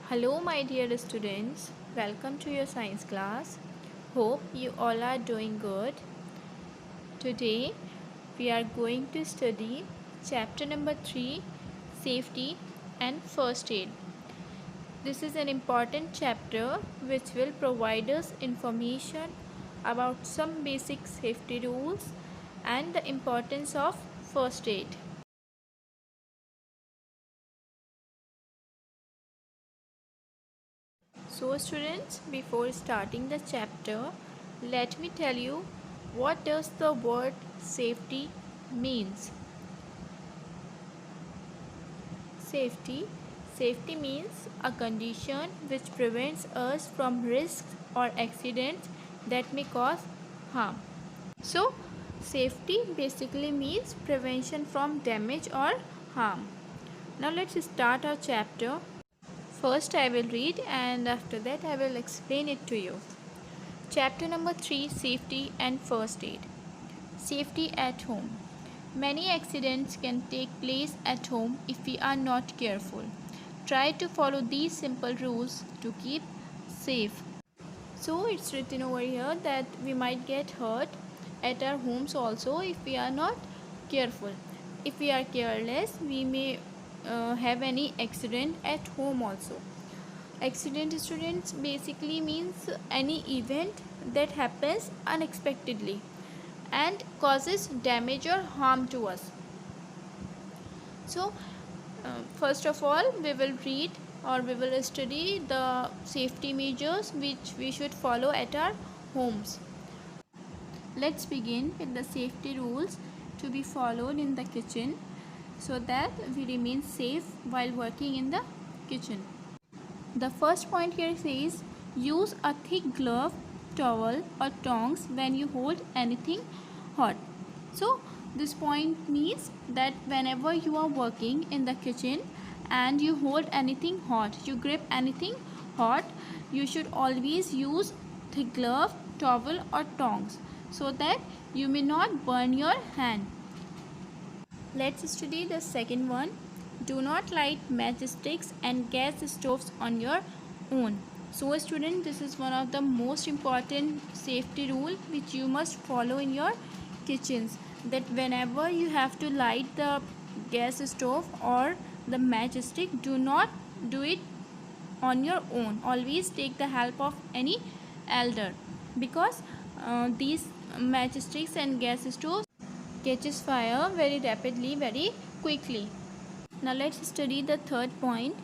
Hello, my dear students. Welcome to your science class. Hope you all are doing good. Today, we are going to study chapter number 3, Safety and First Aid. This is an important chapter which will provide us information about some basic safety rules and the importance of first aid. So students, before starting the chapter, let me tell you what does the word safety means. Safety Safety means a condition which prevents us from risks or accidents that may cause harm. So safety basically means prevention from damage or harm. Now let's start our chapter. First I will read and after that I will explain it to you. Chapter number 3, Safety and First Aid. Safety at home. Many accidents can take place at home if we are not careful. Try to follow these simple rules to keep safe. So it's written over here that we might get hurt at our homes also if we are not careful. If we are careless, we may have any accident at home also. Accident, students, basically means any event that happens unexpectedly and causes damage or harm to us. So first of all we will read or we will study the safety measures which we should follow at our homes. Let's begin with the safety rules to be followed in the kitchen so that we remain safe while working in the kitchen. The first point here says use a thick glove, towel or tongs when you hold anything hot. So this point means that whenever you are working in the kitchen and you hold anything hot, you grip anything hot, you should always use thick glove, towel or tongs so that you may not burn your hand. Let's study the second one. Do not light matchsticks and gas stoves on your own. So student, this is one of the most important safety rule which you must follow in your kitchens, that whenever you have to light the gas stove or the matchstick, do not do it on your own. Always take the help of any elder because these matchsticks and gas stoves catches fire very rapidly, very quickly. Now let's study the third point.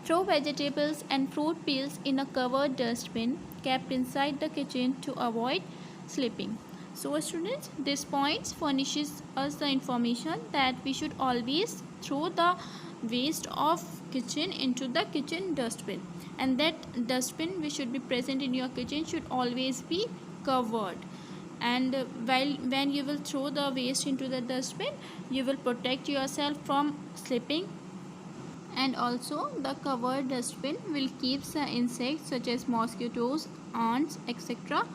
Throw vegetables and fruit peels in a covered dustbin kept inside the kitchen to avoid slipping. So students, this point furnishes us the information that we should always throw the waste of kitchen into the kitchen dustbin, and that dustbin which should be present in your kitchen should always be covered. And when you will throw the waste into the dustbin, you will protect yourself from slipping, and also the covered dustbin will keep the insects such as mosquitoes, ants, etc.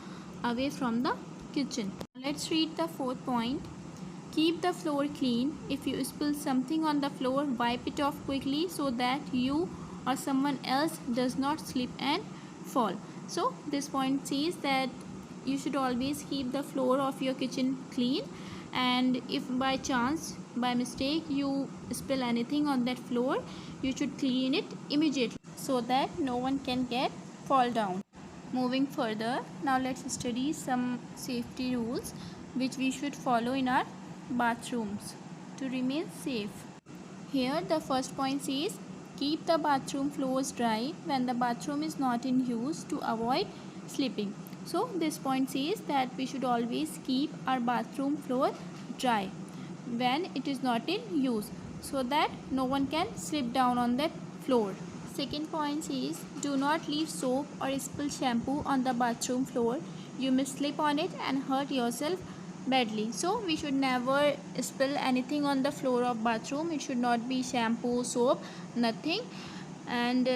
away from the kitchen. Let's read the fourth point. Keep the floor clean. If you spill something on the floor, wipe it off quickly so that you or someone else does not slip and fall. So this point says that you should always keep the floor of your kitchen clean, and if by chance, by mistake, you spill anything on that floor, you should clean it immediately so that no one can fall down. Moving further, now let's study some safety rules which we should follow in our bathrooms to remain safe. Here the first point says keep the bathroom floors dry when the bathroom is not in use to avoid slipping. So this point says that we should always keep our bathroom floor dry when it is not in use so that no one can slip down on that floor. Second point is do not leave soap or spill shampoo on the bathroom floor. You may slip on it and hurt yourself badly. So we should never spill anything on the floor of bathroom. It should not be shampoo, soap, nothing. And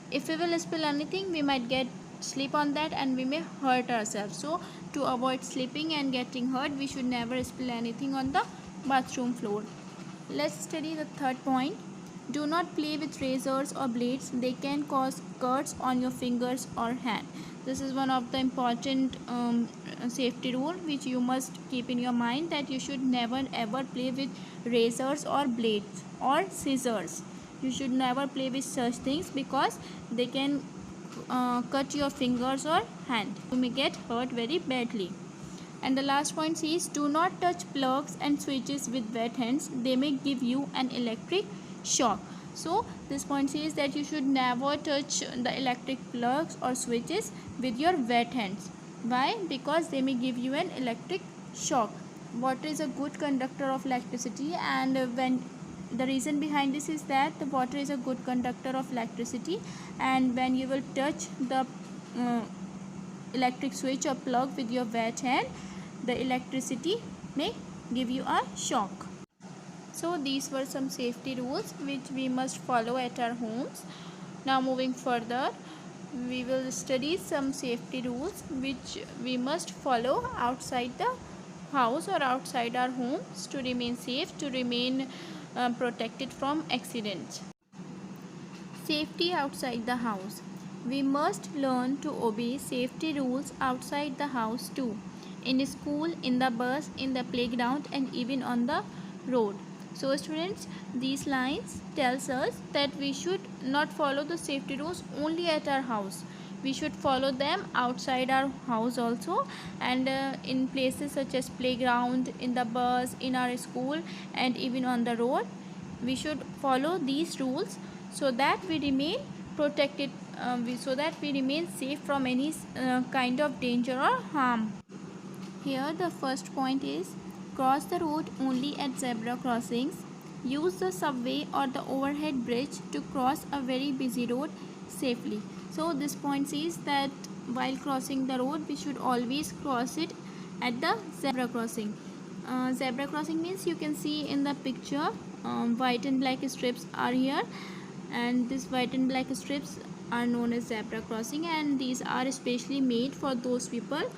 if we will spill anything, we might get slip on that and we may hurt ourselves. So to avoid slipping and getting hurt, we should never spill anything on the bathroom floor. Let's study the third point. Do not play with razors or blades. They can cause cuts on your fingers or hand. This is one of the important safety rule which you must keep in your mind, that you should never ever play with razors or blades or scissors. You should never play with such things because they can cut your fingers or hand. You may get hurt very badly. And the last point says, do not touch plugs and switches with wet hands. They may give you an electric shock. So this point says that you should never touch the electric plugs or switches with your wet hands. Why? Because they may give you an electric shock. Water is a good conductor of electricity, and when the reason behind this is that the water is a good conductor of electricity, and when you will touch the electric switch or plug with your wet hand, the electricity may give you a shock. So these were some safety rules which we must follow at our homes. Now moving further, we will study some safety rules which we must follow outside the house or outside our homes to remain safe, to remain protected from accidents. Safety outside the house. We must learn to obey safety rules outside the house too. In school, in the bus, in the playground, and even on the road. So students, these lines tells us that we should not follow the safety rules only at our house. We should follow them outside our house also, and in places such as playground, in the bus, in our school, and even on the road. We should follow these rules so that we remain protected, so that we remain safe from any kind of danger or harm. Here the first point is, cross the road only at zebra crossings. Use the subway or the overhead bridge to cross a very busy road safely. So this point says that while crossing the road, we should always cross it at the zebra crossing. Zebra crossing means, you can see in the picture, white and black strips are here, and these white and black strips are known as zebra crossing, and these are especially made for those people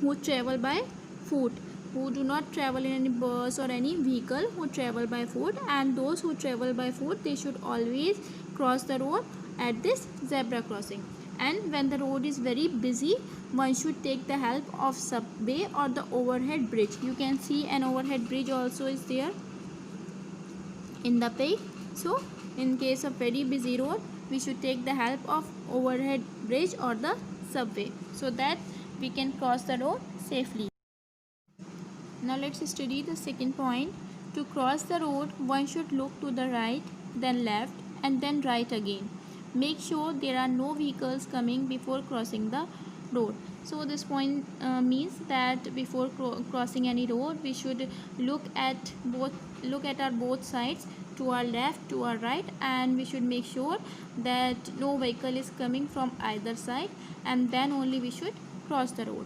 who travel by foot, who do not travel in any bus or any vehicle, who travel by foot. And those who travel by foot, they should always cross the road at this zebra crossing. And when the road is very busy, one should take the help of subway or the overhead bridge. You can see an overhead bridge also is there in the pic. So in case of very busy road, we should take the help of overhead bridge or the subway so that we can cross the road safely. Now let's study the second point. To cross the road, one should look to the right, then left, and then right again. Make sure there are no vehicles coming before crossing the road. So this point means that before crossing any road, we should look at our both sides, to our left, to our right, and we should make sure that no vehicle is coming from either side, and then only we should cross the road.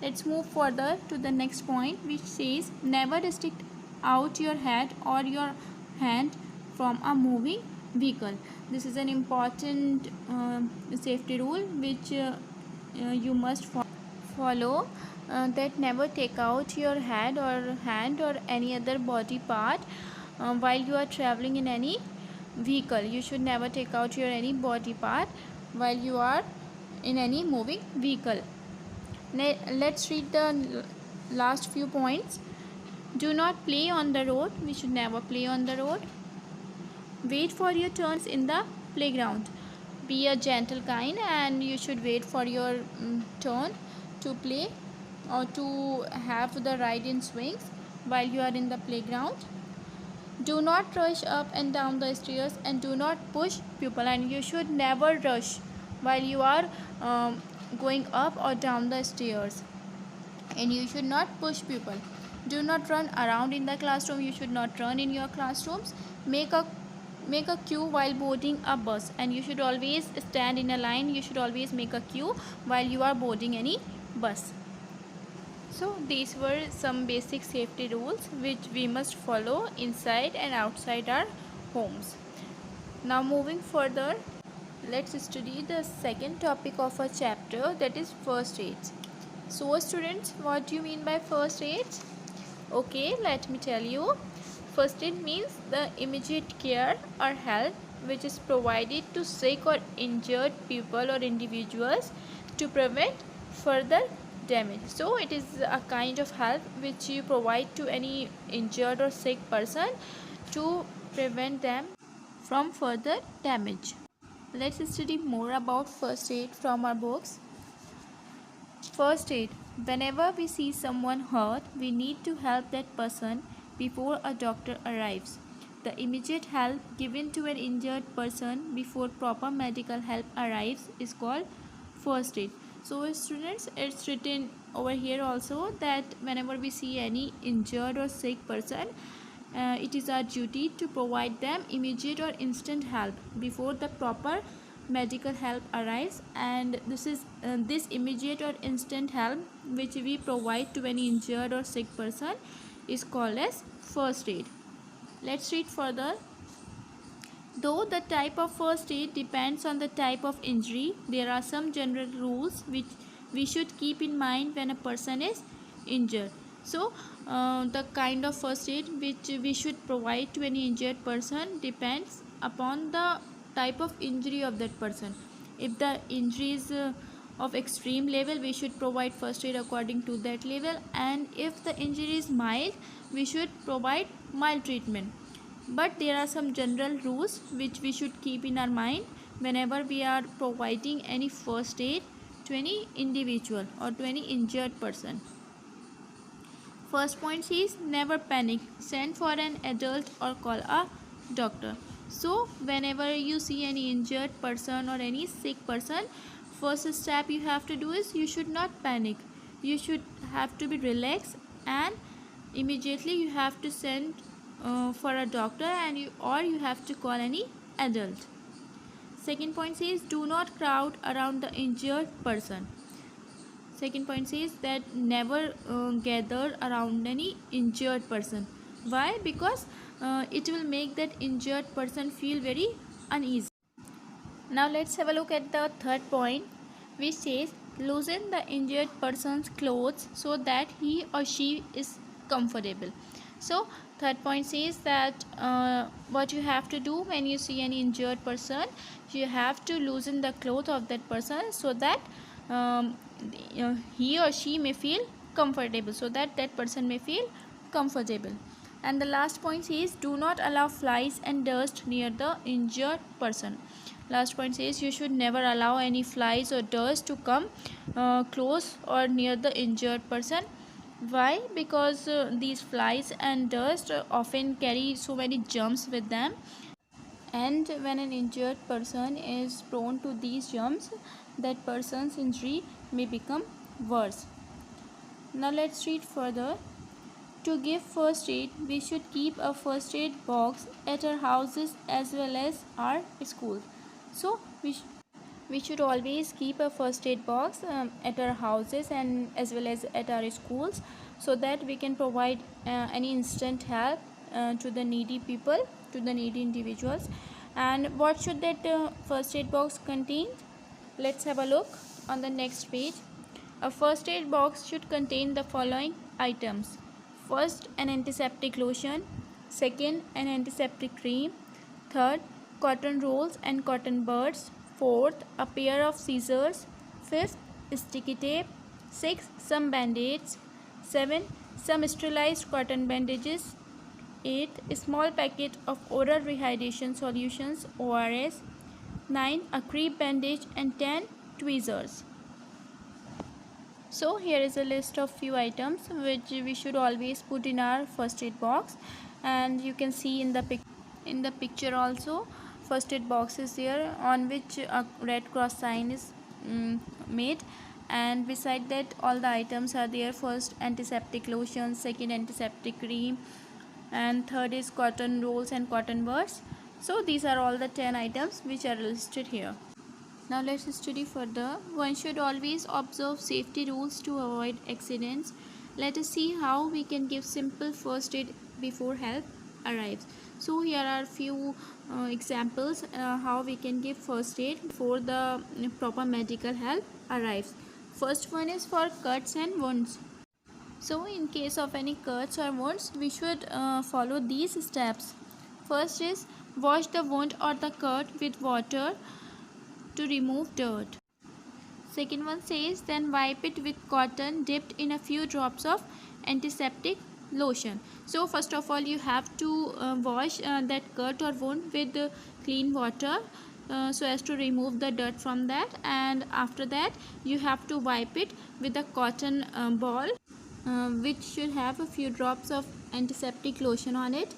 Let's move further to the next point, which says, never restrict out your head or your hand from a moving vehicle. This is an important safety rule which you must follow, that never take out your head or hand or any other body part while you are traveling in any vehicle. You should never take out your any body part while you are in any moving vehicle. Let's read the last few points. Do not play on the road. We should never play on the road. Wait for your turns in the playground. Be a gentle kind, and you should wait for your turn to play or to have the ride in swings while you are in the playground. Do not rush up and down the stairs, and do not push people, and you should never rush while you are going up or down the stairs, and you should not push people. Do not run around in the classroom. You should not run in your classrooms. Make a queue while boarding a bus, and you should always stand in a line. You should always make a queue while you are boarding any bus. So these were some basic safety rules which we must follow inside and outside our homes. Now moving further, let's study the second topic of our chapter, that is first aids. So students, what do you mean by first aids? Okay, let me tell you. First aid means the immediate care or help which is provided to sick or injured people or individuals to prevent further damage. So it is a kind of help which you provide to any injured or sick person to prevent them from further damage. Let's study more about first aid from our books. First aid. Whenever we see someone hurt, we need to help that person before a doctor arrives. The immediate help given to an injured person before proper medical help arrives is called first aid. So students, it's written over here also that whenever we see any injured or sick person, it is our duty to provide them immediate or instant help before the proper medical help arrives, and this is this immediate or instant help which we provide to any injured or sick person is called as first aid. Let's read further. Though the type of first aid depends on the type of injury, there are some general rules which we should keep in mind when a person is injured. So the kind of first aid which we should provide to any injured person depends upon the type of injury of that person. If the injury is of extreme level, we should provide first aid according to that level, and if the injury is mild, we should provide mild treatment. But there are some general rules which we should keep in our mind whenever we are providing any first aid to any individual or to any injured person. First point is never panic. Send for an adult or call a doctor. So whenever you see any injured person or any sick person, first step you have to do is you should not panic. You should have to be relaxed, and immediately you have to send for a doctor, and you have to call any adult. Second point says do not crowd around the injured person. Second point says that never gather around any injured person. Why? Because it will make that injured person feel very uneasy. Now let's have a look at the third point, which says loosen the injured person's clothes so that he or she is comfortable. So third point says that what you have to do when you see any injured person, you have to loosen the clothes of that person so that he or she may feel comfortable, so that that person may feel comfortable. And the last point says do not allow flies and dust near the injured person. Last point says you should never allow any flies or dust to come close or near the injured person. Why? Because these flies and dust often carry so many germs with them, and when an injured person is prone to these germs, that person's injury may become worse. Now let's read further. To give first aid, we should keep a first aid box at our houses as well as our schools. So we should always keep a first aid box at our houses and as well as at our schools, so that we can provide any instant help to the needy people, to the needy individuals. And what should that first aid box contain? Let's have a look on the next page. A first aid box should contain the following items. First, an antiseptic lotion. Second, an antiseptic cream. Third, cotton rolls and cotton buds. Fourth, a pair of scissors. Fifth, sticky tape. Sixth, some band-aids. 7, some sterilized cotton bandages. 8, a small packet of oral rehydration solutions ORS. 9, a crepe bandage, and 10, tweezers. So here is a list of few items which we should always put in our first aid box, and you can see in the picture also first aid box is there on which a red cross sign is made, and beside that all the items are there. First, antiseptic lotion, second, antiseptic cream, and third is cotton rolls and cotton buds. So these are all the 10 items which are listed here. Now let's study further. One should always observe safety rules to avoid accidents. Let us see how we can give simple first aid before help arrives. So here are few examples how we can give first aid before the proper medical help arrives. First one is for cuts and wounds. So in case of any cuts or wounds, we should follow these steps. First is wash the wound or the cut with water to remove dirt. Second one says then wipe it with cotton dipped in a few drops of antiseptic lotion. So first of all you have to wash that cut or wound with clean water so as to remove the dirt from that, and after that you have to wipe it with a cotton ball which should have a few drops of antiseptic lotion on it.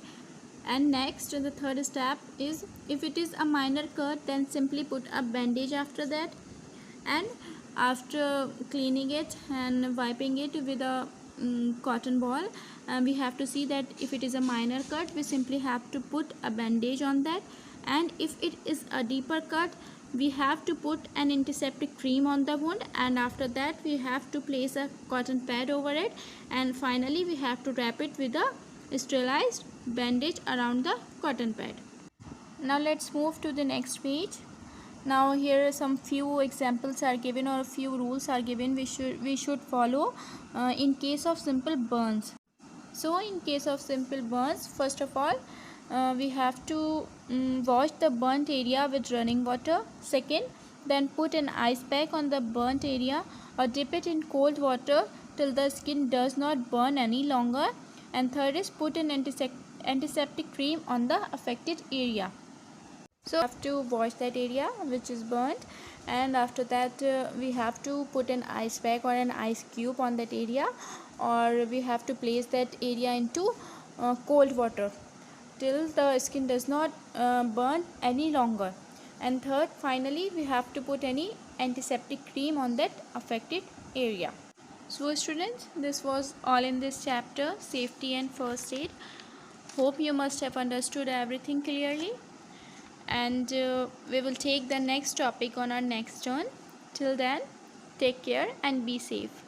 And next, the third step is, if it is a minor cut, then simply put a bandage after that. And after cleaning it and wiping it with a cotton ball, we have to see that if it is a minor cut, we simply have to put a bandage on that. And if it is a deeper cut, we have to put an antiseptic cream on the wound, and after that we have to place a cotton pad over it, and finally we have to wrap it with a sterilized bandage around the cotton pad. Now let's move to the next page. Now here some few examples are given, or a few rules are given we should follow in case of simple burns. So in case of simple burns, first of all we have to wash the burnt area with running water. Second, then put an ice pack on the burnt area or dip it in cold water till the skin does not burn any longer. And third is put an antiseptic cream on the affected area. So we have to wash that area which is burnt, and after that we have to put an ice pack or an ice cube on that area, or we have to place that area into cold water till the skin does not burn any longer. And third, finally we have to put any antiseptic cream on that affected area. So students, this was all in this chapter, safety and first aid. Hope you must have understood everything clearly, and we will take the next topic on our next turn. Till then, take care and be safe.